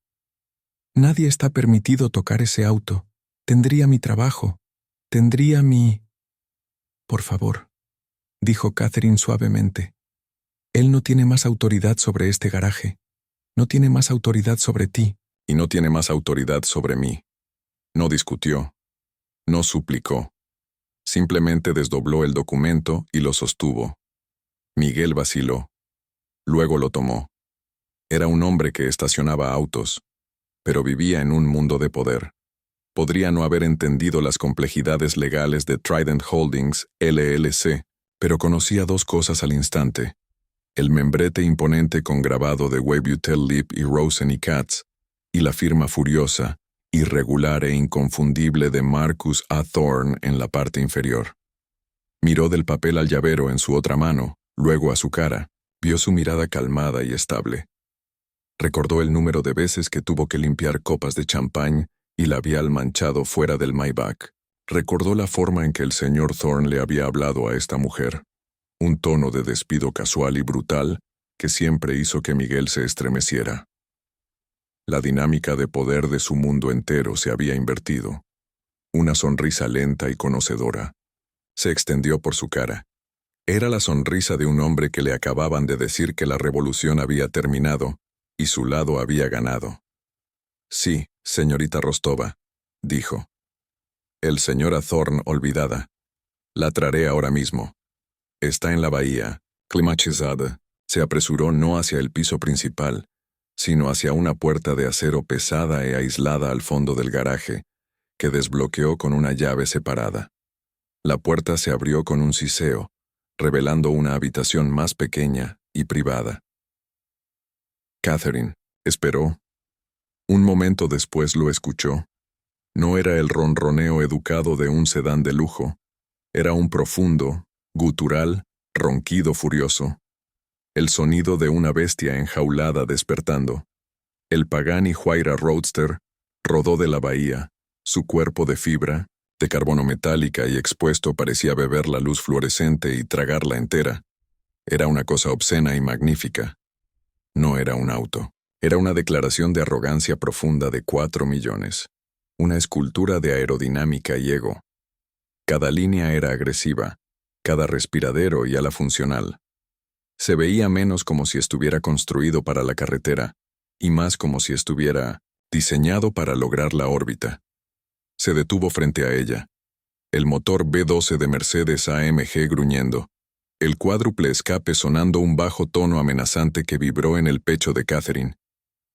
Nadie está permitido tocar ese auto. Tendría mi trabajo. Tendría mi... Por favor, dijo Catherine suavemente. Él no tiene más autoridad sobre este garaje. No tiene más autoridad sobre ti. Y no tiene más autoridad sobre mí. No discutió. No suplicó. Simplemente desdobló el documento y lo sostuvo. Miguel vaciló. Luego lo tomó. Era un hombre que estacionaba autos, pero vivía en un mundo de poder. Podría no haber entendido las complejidades legales de Trident Holdings, LLC, pero conocía dos cosas al instante. El membrete imponente con grabado de Webutel Lip y Rosen y Katz, y la firma furiosa, irregular e inconfundible de Marcus A. Thorne en la parte inferior. Miró del papel al llavero en su otra mano, luego a su cara. Vio su mirada calmada y estable. Recordó el número de veces que tuvo que limpiar copas de champán y labial manchado fuera del Maybach. Recordó la forma en que el señor Thorne le había hablado a esta mujer. Un tono de despido casual y brutal que siempre hizo que Miguel se estremeciera. La dinámica de poder de su mundo entero se había invertido. Una sonrisa lenta y conocedora se extendió por su cara. Era la sonrisa de un hombre que le acababan de decir que la revolución había terminado y su lado había ganado. Sí, señorita Rostova, dijo. El señora Thorne olvidada. La traeré ahora mismo. Está en la bahía, climatizada. Se apresuró no hacia el piso principal, sino hacia una puerta de acero pesada e aislada al fondo del garaje, que desbloqueó con una llave separada. La puerta se abrió con un siseo, revelando una habitación más pequeña y privada. Catherine esperó. Un momento después lo escuchó. No era el ronroneo educado de un sedán de lujo. Era un profundo, gutural, ronquido furioso. El sonido de una bestia enjaulada despertando. El Pagani Huayra Roadster rodó de la bahía. Su cuerpo de fibra, de carbono metálica y expuesto, parecía beber la luz fluorescente y tragarla entera. Era una cosa obscena y magnífica. No era un auto. Era una declaración de arrogancia profunda de 4 millones. Una escultura de aerodinámica y ego. Cada línea era agresiva, cada respiradero y ala funcional. Se veía menos como si estuviera construido para la carretera, y más como si estuviera diseñado para lograr la órbita. Se detuvo frente a ella. El motor B12 de Mercedes AMG gruñendo. El cuádruple escape sonando un bajo tono amenazante que vibró en el pecho de Catherine.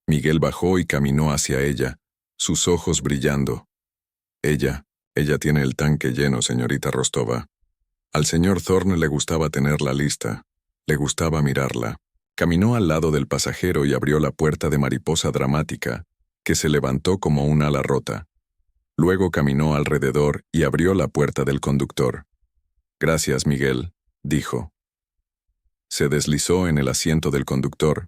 Miguel bajó y caminó hacia ella, sus ojos brillando. Ella tiene el tanque lleno, señorita Rostova. Al señor Thorne le gustaba tenerla lista, le gustaba mirarla. Caminó al lado del pasajero y abrió la puerta de mariposa dramática, que se levantó como un ala rota. Luego caminó alrededor y abrió la puerta del conductor. Gracias, Miguel, dijo. Se deslizó en el asiento del conductor.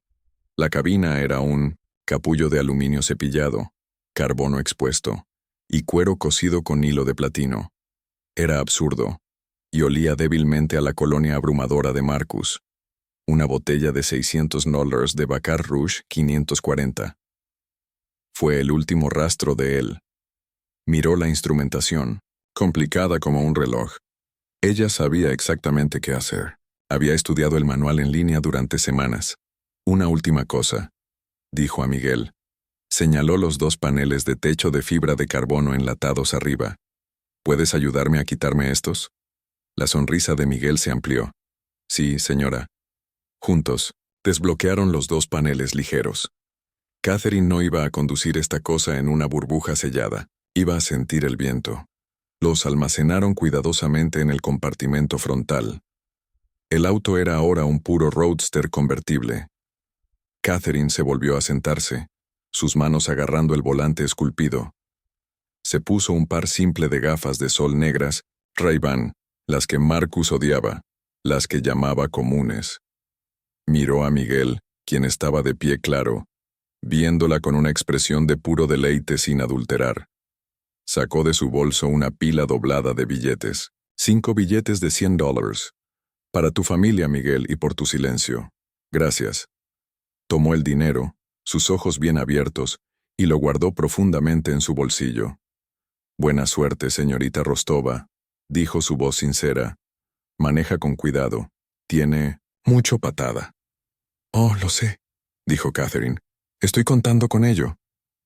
La cabina era un capullo de aluminio cepillado, carbono expuesto, y cuero cosido con hilo de platino. Era absurdo, y olía débilmente a la colonia abrumadora de Marcus. Una botella de $600 de Bacar Rouge 540. Fue el último rastro de él. Miró la instrumentación, complicada como un reloj. Ella sabía exactamente qué hacer. Había estudiado el manual en línea durante semanas. Una última cosa, dijo a Miguel. Señaló los 2 paneles de techo de fibra de carbono enlatados arriba. ¿Puedes ayudarme a quitarme estos? La sonrisa de Miguel se amplió. Sí, señora. Juntos, desbloquearon los 2 paneles ligeros. Catherine no iba a conducir esta cosa en una burbuja sellada. Iba a sentir el viento. Los almacenaron cuidadosamente en el compartimento frontal. El auto era ahora un puro roadster convertible. Catherine se volvió a sentarse, sus manos agarrando el volante esculpido. Se puso un par simple de gafas de sol negras, Ray-Ban, las que Marcus odiaba, las que llamaba comunes. Miró a Miguel, quien estaba de pie claro, viéndola con una expresión de puro deleite sin adulterar. Sacó de su bolso una pila doblada de billetes, 5 billetes de $100. Para tu familia, Miguel, y por tu silencio. Gracias. Tomó el dinero, sus ojos bien abiertos, y lo guardó profundamente en su bolsillo. Buena suerte, señorita Rostova, dijo su voz sincera. Maneja con cuidado. Tiene mucho patada. Oh, lo sé, dijo Catherine. estoy contando con ello.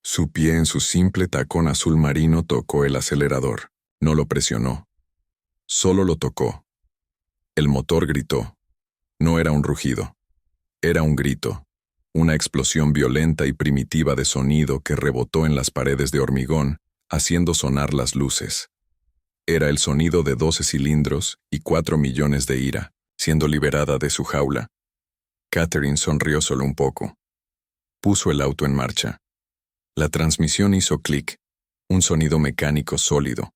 Su pie en su simple tacón azul marino tocó el acelerador. No lo presionó. Solo lo tocó. El motor gritó. No era un rugido. Era un grito. Una explosión violenta y primitiva de sonido que rebotó en las paredes de hormigón, haciendo sonar las luces. Era el sonido de 12 cilindros y 4 millones de ira, siendo liberada de su jaula. Catherine sonrió solo un poco. Puso el auto en marcha. La transmisión hizo clic, un sonido mecánico sólido.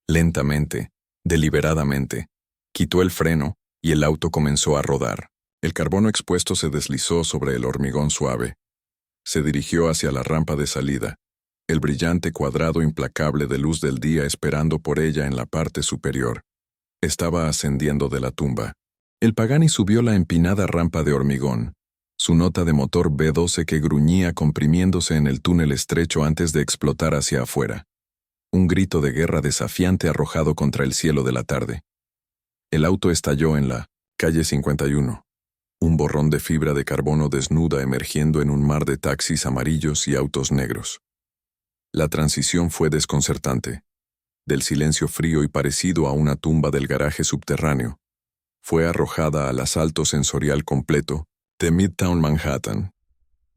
Lentamente, deliberadamente, quitó el freno y el auto comenzó a rodar. El carbono expuesto se deslizó sobre el hormigón suave. Se dirigió hacia la rampa de salida, el brillante cuadrado implacable de luz del día esperando por ella en la parte superior. Estaba ascendiendo de la tumba. El Pagani subió la empinada rampa de hormigón, su nota de motor B12 que gruñía comprimiéndose en el túnel estrecho antes de explotar hacia afuera. Un grito de guerra desafiante arrojado contra el cielo de la tarde. El auto estalló en la calle 51. Un borrón de fibra de carbono desnuda emergiendo en un mar de taxis amarillos y autos negros. La transición fue desconcertante. Del silencio frío y parecido a una tumba del garaje subterráneo, fue arrojada al asalto sensorial completo de Midtown Manhattan.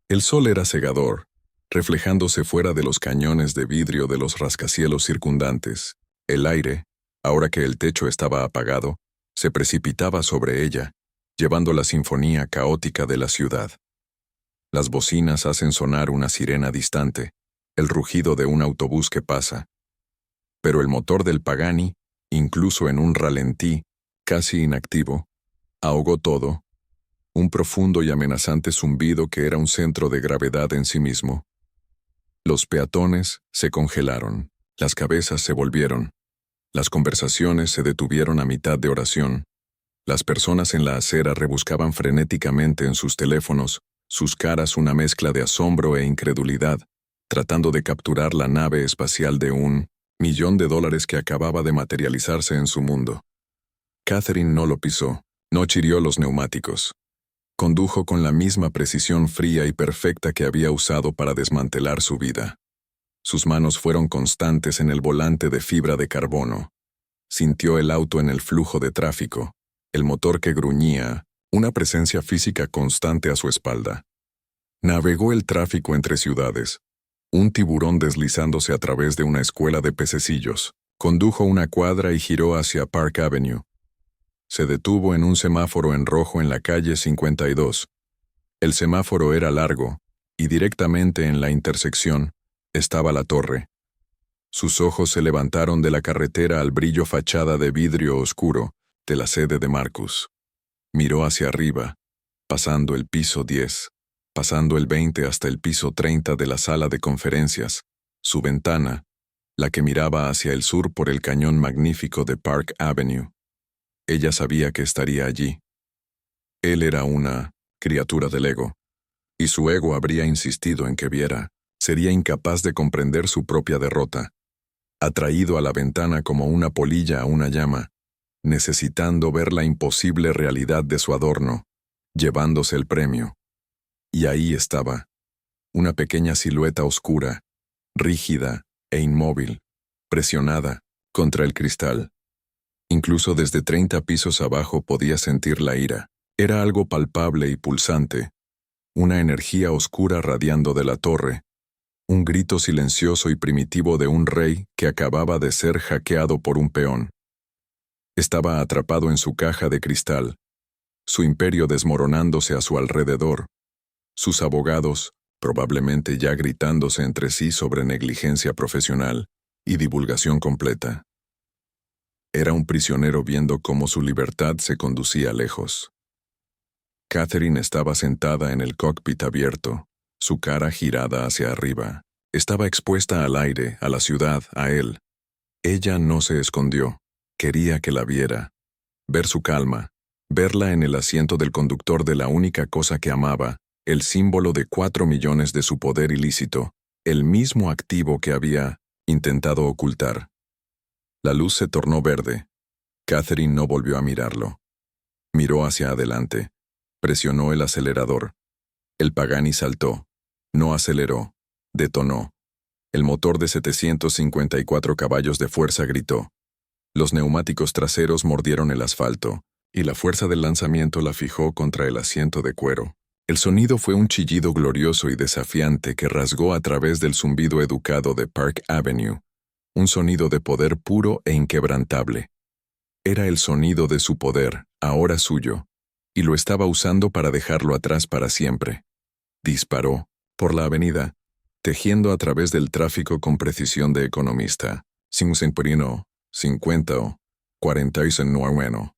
El sol era cegador, reflejándose fuera de los cañones de vidrio de los rascacielos circundantes. El aire, ahora que el techo estaba apagado, se precipitaba sobre ella, llevando la sinfonía caótica de la ciudad. Las bocinas hacen sonar una sirena distante, el rugido de un autobús que pasa. Pero el motor del Pagani, incluso en un ralentí, casi inactivo, ahogó todo, un profundo y amenazante zumbido que era un centro de gravedad en sí mismo. Los peatones se congelaron, las cabezas se volvieron, las conversaciones se detuvieron a mitad de oración, las personas en la acera rebuscaban frenéticamente en sus teléfonos, sus caras una mezcla de asombro e incredulidad, tratando de capturar la nave espacial de $1 millón que acababa de materializarse en su mundo. Catherine no lo pisó, no chirió los neumáticos. Condujo con la misma precisión fría y perfecta que había usado para desmantelar su vida. Sus manos fueron constantes en el volante de fibra de carbono. Sintió el auto en el flujo de tráfico, el motor que gruñía, una presencia física constante a su espalda. Navegó el tráfico entre ciudades, un tiburón deslizándose a través de una escuela de pececillos. Condujo una cuadra y giró hacia Park Avenue. Se detuvo en un semáforo en rojo en la calle 52. El semáforo era largo, y directamente en la intersección estaba la torre. Sus ojos se levantaron de la carretera al brillo fachada de vidrio oscuro de la sede de Marcus. Miró hacia arriba, pasando el piso 10, pasando el 20 hasta el piso 30 de la sala de conferencias, su ventana, la que miraba hacia el sur por el cañón magnífico de Park Avenue. Ella sabía que estaría allí. Él era una criatura del ego, y su ego habría insistido en que viera. Sería incapaz de comprender su propia derrota, atraído a la ventana como una polilla a una llama, necesitando ver la imposible realidad de su adorno, llevándose el premio. Y ahí estaba, una pequeña silueta oscura, rígida e inmóvil, presionada contra el cristal. Incluso desde 30 pisos abajo podía sentir la ira. Era algo palpable y pulsante, una energía oscura radiando de la torre, un grito silencioso y primitivo de un rey que acababa de ser hackeado por un peón. Estaba atrapado en su caja de cristal, su imperio desmoronándose a su alrededor, Sus abogados, probablemente ya gritándose entre sí sobre negligencia profesional y divulgación completa. Era un prisionero viendo cómo su libertad se conducía lejos. Catherine estaba sentada en el cockpit abierto, su cara girada hacia arriba. Estaba expuesta al aire, a la ciudad, a él. Ella no se escondió. Quería que la viera. Ver su calma. Verla en el asiento del conductor de la única cosa que amaba, el símbolo de 4 millones de su poder ilícito, el mismo activo que había intentado ocultar. La luz se tornó verde. Catherine no volvió a mirarlo. Miró hacia adelante. Presionó el acelerador. El Pagani saltó. No aceleró. Detonó. El motor de 754 caballos de fuerza gritó. Los neumáticos traseros mordieron el asfalto, y la fuerza del lanzamiento la fijó contra el asiento de cuero. El sonido fue un chillido glorioso y desafiante que rasgó a través del zumbido educado de Park Avenue, un sonido de poder puro e inquebrantable. Era el sonido de su poder, ahora suyo, y lo estaba usando para dejarlo atrás para siempre. Disparó, por la avenida, tejiendo a través del tráfico con precisión de economista, 50, 49.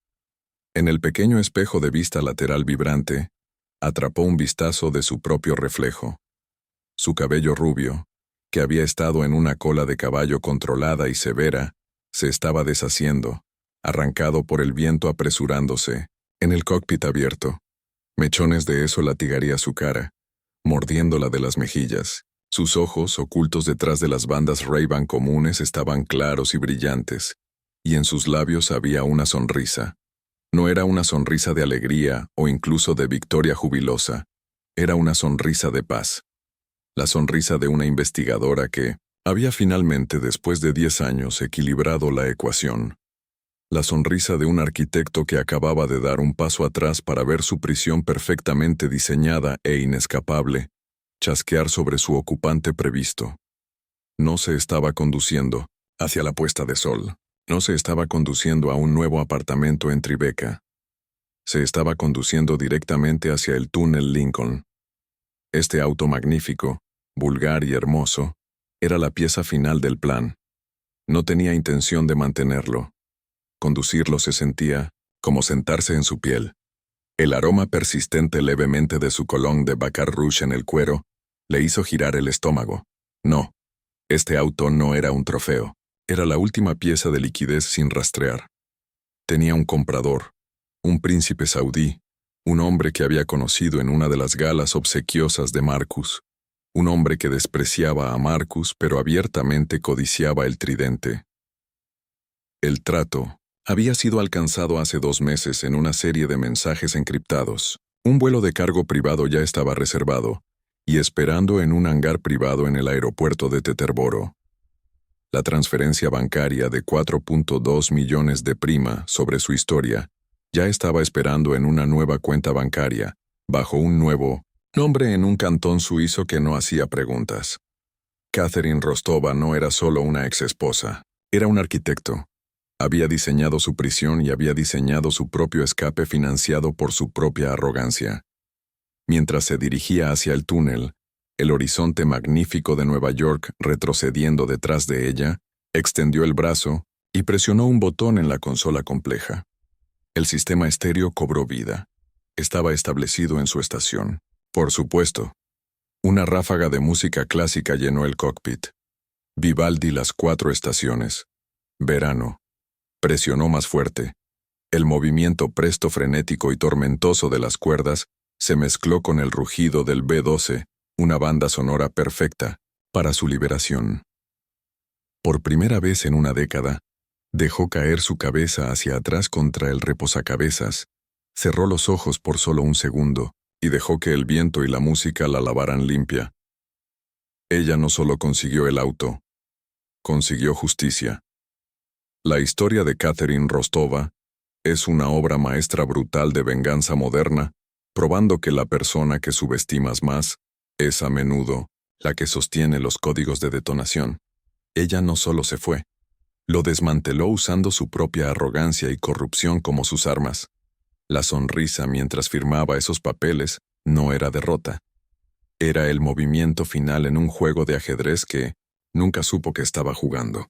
En el pequeño espejo de vista lateral vibrante, atrapó un vistazo de su propio reflejo. Su cabello rubio, que había estado en una cola de caballo controlada y severa, se estaba deshaciendo, arrancado por el viento apresurándose, en el cockpit abierto. Mechones de eso latigaría su cara, mordiéndola de las mejillas. Sus ojos, ocultos detrás de las bandas Ray-Ban comunes, estaban claros y brillantes, y en sus labios había una sonrisa. No era una sonrisa de alegría o incluso de victoria jubilosa, era una sonrisa de paz. La sonrisa de una investigadora que había finalmente, después de 10 años, equilibrado la ecuación. La sonrisa de un arquitecto que acababa de dar un paso atrás para ver su prisión perfectamente diseñada e inescapable chasquear sobre su ocupante previsto. No se estaba conduciendo hacia la puesta de sol. No se estaba conduciendo a un nuevo apartamento en Tribeca. Se estaba conduciendo directamente hacia el túnel Lincoln. Este auto magnífico, vulgar y hermoso, era la pieza final del plan. No tenía intención de mantenerlo. Conducirlo se sentía como sentarse en su piel. El aroma persistente levemente de su cologne de Bacar Rouge en el cuero le hizo girar el estómago. No, este auto no era un trofeo. Era la última pieza de liquidez sin rastrear. Tenía un comprador, un príncipe saudí, un hombre que había conocido en una de las galas obsequiosas de Marcus, un hombre que despreciaba a Marcus pero abiertamente codiciaba el tridente. El trato había sido alcanzado hace 2 meses en una serie de mensajes encriptados. Un vuelo de cargo privado ya estaba reservado y esperando en un hangar privado en el aeropuerto de Teterboro. La transferencia bancaria de 4.2 millones de prima sobre su historia ya estaba esperando en una nueva cuenta bancaria, bajo un nuevo nombre en un cantón suizo que no hacía preguntas. Catherine Rostova no era solo una exesposa, era un arquitecto. Había diseñado su prisión y había diseñado su propio escape financiado por su propia arrogancia. Mientras se dirigía hacia el túnel, el horizonte magnífico de Nueva York retrocediendo detrás de ella, extendió el brazo y presionó un botón en la consola compleja. El sistema estéreo cobró vida. Estaba establecido en su estación. Por supuesto. Una ráfaga de música clásica llenó el cockpit. Vivaldi las 4 estaciones. Verano. Presionó más fuerte. El movimiento presto, frenético y tormentoso de las cuerdas se mezcló con el rugido del B-12, una banda sonora perfecta para su liberación. Por primera vez en una década, dejó caer su cabeza hacia atrás contra el reposacabezas, cerró los ojos por solo un segundo y dejó que el viento y la música la lavaran limpia. Ella no solo consiguió el auto, consiguió justicia. La historia de Catherine Rostova es una obra maestra brutal de venganza moderna, probando que la persona que subestimas más es a menudo la que sostiene los códigos de detonación. Ella no solo se fue, lo desmanteló usando su propia arrogancia y corrupción como sus armas. La sonrisa mientras firmaba esos papeles no era derrota, Era el movimiento final en un juego de ajedrez que nunca supo que estaba jugando.